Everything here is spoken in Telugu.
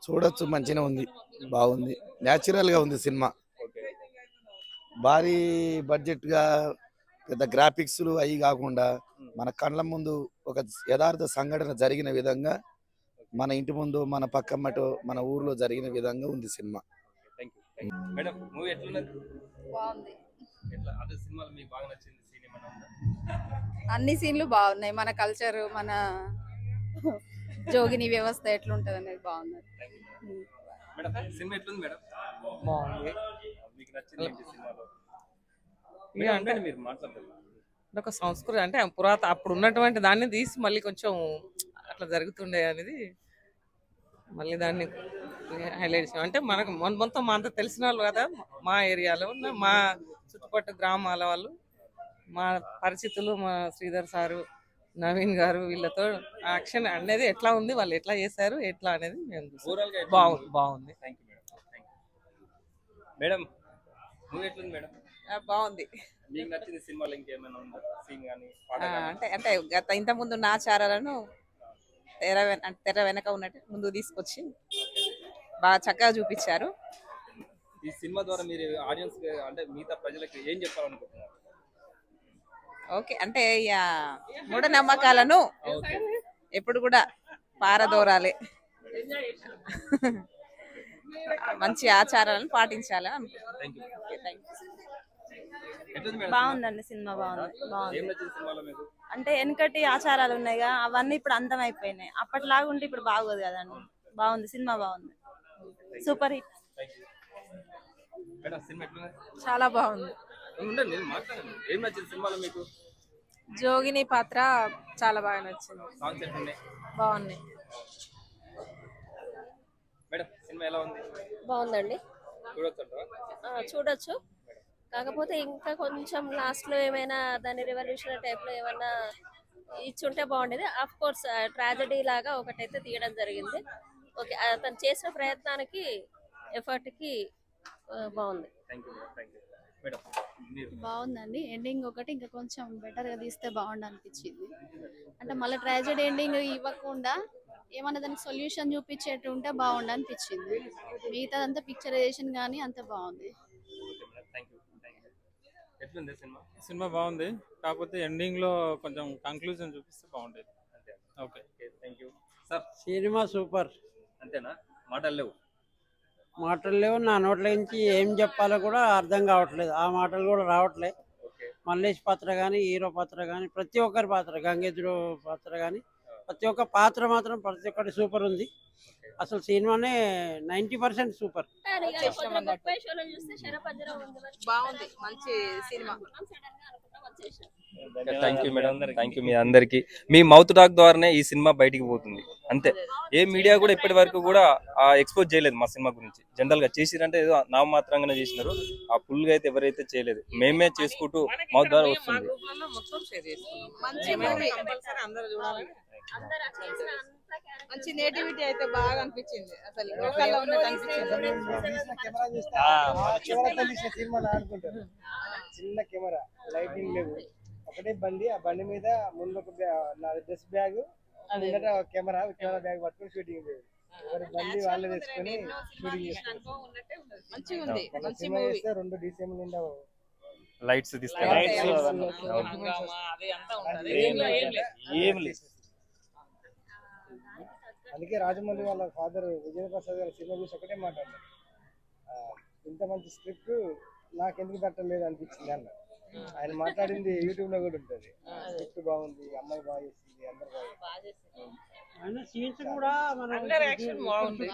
చూడొచ్చు, మంచిగా ఉంది, బాగుంది, న్యాచురల్ గా ఉంది సినిమా. ఓకే. భారీ బడ్జెట్ గా పెద్ద గ్రాఫిక్స్ అవి కాకుండా హ్మ్. మన కళ్ళ ముందు ఒక యథార్థ సంఘటన జరిగిన విధంగా, మన ఇంటి ముందు మన పక్కమ్మటో మన ఊర్లో జరిగిన విధంగా ఉంది cinema. Thank you. Madam movie ఎట్లున్నది? బాగుంది. ఎట్లా అదే సినిమాలో మీకు బాగా నచ్చింది సీన్ ఏమైనా ఉందా? అన్ని సీన్లు బాగున్నాయి. మన కల్చర్, మన జోగిని వ్యవస్థ ఎట్లుంటది అనేది బాగుంది. Thank you madam. సినిమా ఎట్లుంది మేడం? బాగుంది. మీకు నచ్చింది ఏంటి సినిమాలో? ఇక అంటే మీరు మాట్లాడతారు. ఒక సంస్కృతి అంటే అప్పుడు ఉన్నటువంటి దాన్ని తీసి మళ్ళీ కొంచెం అట్లా జరుగుతుండే అనేది మళ్ళీ దాన్ని హైలైట్ చేసాం. అంటే మనకు మొత్తం మా అంత తెలిసిన వాళ్ళు కదా, మా ఏరియాలో ఉన్న మా చుట్టుపక్కల గ్రామాల వాళ్ళు, మా పరిచితులు, మా శ్రీధర్ సారు, నవీన్ గారు, వీళ్ళతో యాక్షన్ అనేది ఎట్లా ఉంది, వాళ్ళు ఎట్లా చేశారు, ఎట్లా అనేది మేము చూసాం. ఓవరాల్ గా బాగుంది. Thank you madam. Thank you madam. Movie ఎట్లుంది మేడం? బాగుంది. మీకు నచ్చింది సినిమాలో ఇంకేమైనా ఉందా? సీన్ కానీ అంటే గత ఇంత ముందు ఉన్న ఆచారాలను తెర వెనక ఉన్నట్టు ముందు తీసుకొచ్చి బాగా చక్కగా చూపించారు. ఈ సినిమా ద్వారా మీరు ఆడియన్స్ అంటే మిగతా ప్రజలకు ఏం చెప్పాలనుకుంటున్నారు? ఓకే, అంటే ఇక మూఢనమ్మకాలను ఎప్పుడు కూడా పారదోరాలి, మంచి ఆచారాలను పాటించాలి అనుకుంటున్నాను. బాగుందండి సినిమా, బాగుంది. ఏం బాగుంది నచ్చింది సినిమాలో మీకు? అంటే వెనకటి ఆచారాలు ఉన్నాయిగా, అవన్నీ ఇప్పుడు అంతం అయిపోయినాయి. అప్పటిలాగా ఉంటే ఇప్పుడు బాగోదు కదండి. బాగుంది సినిమా, బాగుంది, super hit. Thank you madam. Cinema ఎట్లుంది? చాలా బాగుంది. ఉండండి, నేను మాట్లాడండి. ఏం నచ్చింది సినిమాలో మీకు? జోగిని పాత్ర చాలా బాగా నచ్చింది. సాంగ్స్ ఎట్లున్నాయి? బాగున్నాయి. మేడం సినిమా ఎలా ఉంది? బాగుందండి, చూడొచ్చు. చూడొచ్చు. కాకపోతే ఇంకా కొంచెం లాస్ట్ లో ఏమైనా దాని రెవల్యూషన్ టైప్ లో ఏమైనా ఇచ్చుంటే బాగుండేది. ఆఫ్ కోర్స్ ట్రాజడీ లాగా ఒకటైతే తీయడం జరిగింది. ఓకే, తను చేసిన ప్రయత్నానికి, ఎఫర్ట్ కి బాగుంది. Thank you thank you madam. మీరు బాగుందండి. ఎండింగ్ ఒకటి ఇంకా కొంచెం బెటర్గా తీస్తే బాగుండు అనిపించింది. అంటే మళ్ళీ ట్రాజెడీ ఎండింగ్ ఇవ్వకుండా ఏమన్నా దానికి సొల్యూషన్ చూపించేట్టు ఉంటే బాగుండు అనిపించింది. మిగతాదంతా పిక్చరైజేషన్ కానీ అంత బాగుంది. థ్యాంక్ యూ ఎట్లుంది సినిమా? సినిమా బాగుంది, కాకపోతే ఎండింగ్ లో కొంచెం కంక్లూజన్ చూపిస్తే బాగుండేది. అంతే. Okay, thank you sir. Cinema super. అంతేనా? మాటలు లేవు. మాటలు లేవు, నా నోట్ల నుంచి ఏం చెప్పాలో కూడా అర్థం కావట్లేదు. ఆ మాటలు కూడా రావట్లేదు. ఓకే. మల్లేష్ పాత్ర కానీ, హీరో పాత్ర కానీ, ప్రతి ఒక్కరి పాత్ర, గంగేంద్రుడు పాత్ర కానీ, ప్రతి ఒక్క పాత్ర మాత్రం ప్రతి ఒక్కటి సూపర్ ఉంది. అసలు సినిమానే 90% సూపర్. బాగుంది, మంచి cinema. Thank you madam. Thank you మీ అందరికి. మీ మౌత్ టాక్ ద్వారానే ఈ సినిమా బయటికి పోతుంది. అంతే, ఏ మీడియా కూడా ఇప్పటి వరకు కూడా ఎక్స్పోజ్ చేయలేదు మా సినిమా గురించి. జనరల్ గా చేసిరంటే ఏదో నామమాత్రంగానే చేసినారు. ఆ ఫుల్ గా అయితే ఎవరైతే చేయలేదు, మేమే చేసుకుంటూ మౌత్ ద్వారా వస్తుంది. మంచి నేటివిటీ అయితే బాగా అనిపించింది. అసలు చిన్న కెమెరా, లైటింగ్ లేవు, ఒకటే బండి. ఆ బండి మీద ముందు ఒక డ్రెస్ బ్యాగ్, కెమెరా బ్యాగ్ పట్టుకుని షూటింగ్ లేదు. ఎవరి బండి వాళ్ళే తెచ్చుకొని షూటింగ్ చేస్తారు. సినిమా చేస్తే 2 DCM నిండా లైట్స్ అందుకే రాజమౌళి వాళ్ళ ఫాదర్ విజయప్రసాద్ గారు సినిమా చూసి ఒకటే మాట్లాడారు, ఇంత మంచి స్క్రిప్ట్ నాకెందుకు తట్టలేదు అనిపించింది అన్న. ఆయన మాట్లాడింది యూట్యూబ్ లో కూడా ఉంటుంది. స్క్రిప్ట్ బాగుంది, అమ్మాయి బాగా చేసింది, అందరు బాగా సీన్స్ కూడా అందరి యాక్షన్ బాగుంది.